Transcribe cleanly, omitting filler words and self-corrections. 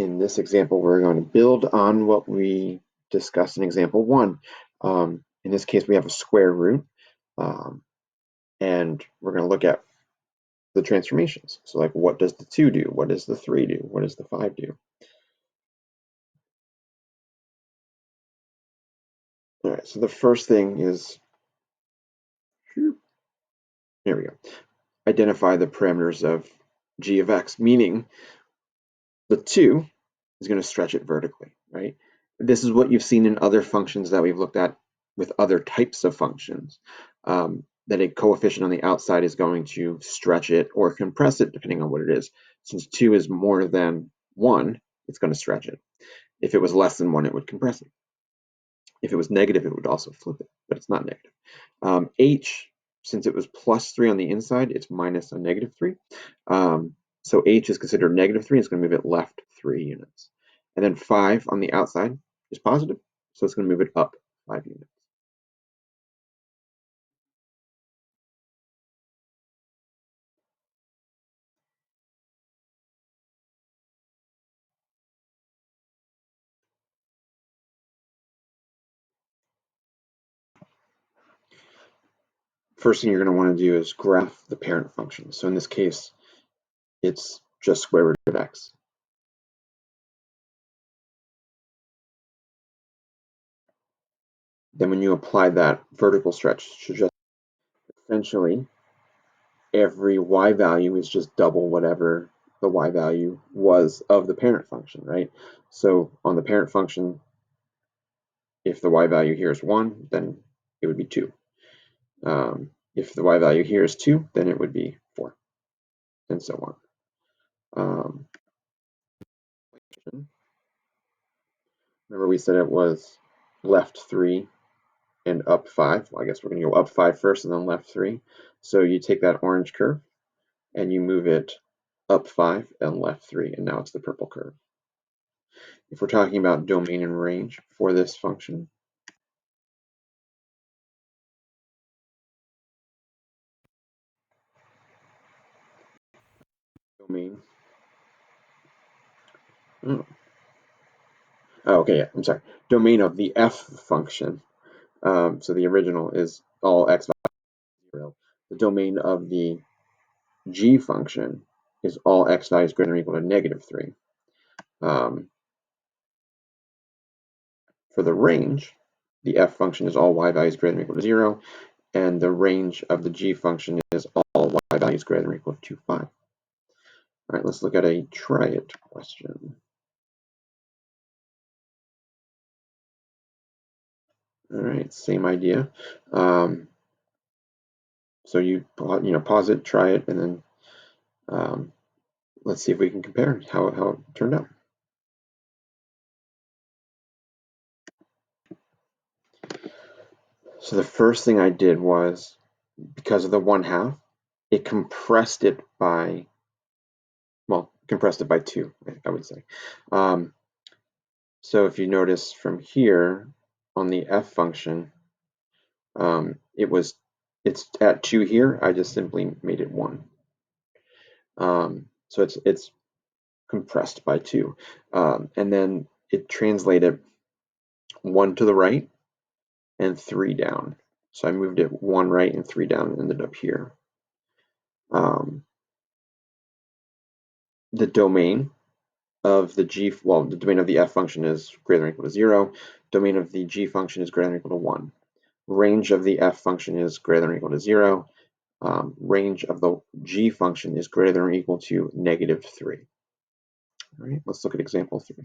in this example, we're going to build on what we discussed in example 1. In this case, we have a square root, and we're going to look at the transformations. So like, what does the 2 do? What does the 3 do? What does the 5 do? All right, so the first thing is, here we go, identify the parameters of g of x, meaning the 2 is going to stretch it vertically, right? This is what you've seen in other functions that we've looked at with other types of functions, that a coefficient on the outside is going to stretch it or compress it, depending on what it is. Since 2 is more than 1, it's going to stretch it. If it was less than 1, it would compress it. If it was negative, it would also flip it, but it's not negative. H, since it was plus 3 on the inside, it's minus a negative 3. So H is considered negative 3, it's going to move it left 3 units. And then 5 on the outside is positive, so it's going to move it up 5 units. First thing you're going to want to do is graph the parent function. So in this case, it's just square root of x. Then when you apply that vertical stretch to just essentially every y value is just double whatever the y value was of the parent function, right? So on the parent function, if the y value here is 1, then it would be 2. If the y value here is 2, then it would be 4, and so on. Remember we said it was left 3 and up 5. Well, I guess we're going to go up 5 first and then left 3. So you take that orange curve and you move it up 5 and left 3, and now it's the purple curve. If we're talking about domain and range for this function, domain, okay, yeah, I'm sorry, domain of the f function, so the original is all x values 0. The domain of the g function is all x values greater than or equal to negative 3. For the range, the f function is all y values greater than or equal to 0, and the range of the g function is all y values greater than or equal to 5. All right, let's look at a try it question. All right, same idea. So you pause it, try it, and then let's see if we can compare how it turned out. So the first thing I did was, because of the 1/2, it compressed it by, well, compressed it by 2, I would say. So if you notice from here on the f function, it's at 2 here. I just simply made it 1. So it's compressed by 2, and then it translated 1 to the right and 3 down. So I moved it 1 right and 3 down and ended up here. The domain of the the domain of the f function is greater than or equal to 0. Domain of the g function is greater than or equal to 1. Range of the f function is greater than or equal to 0. Range of the g function is greater than or equal to negative 3. All right, let's look at example 3.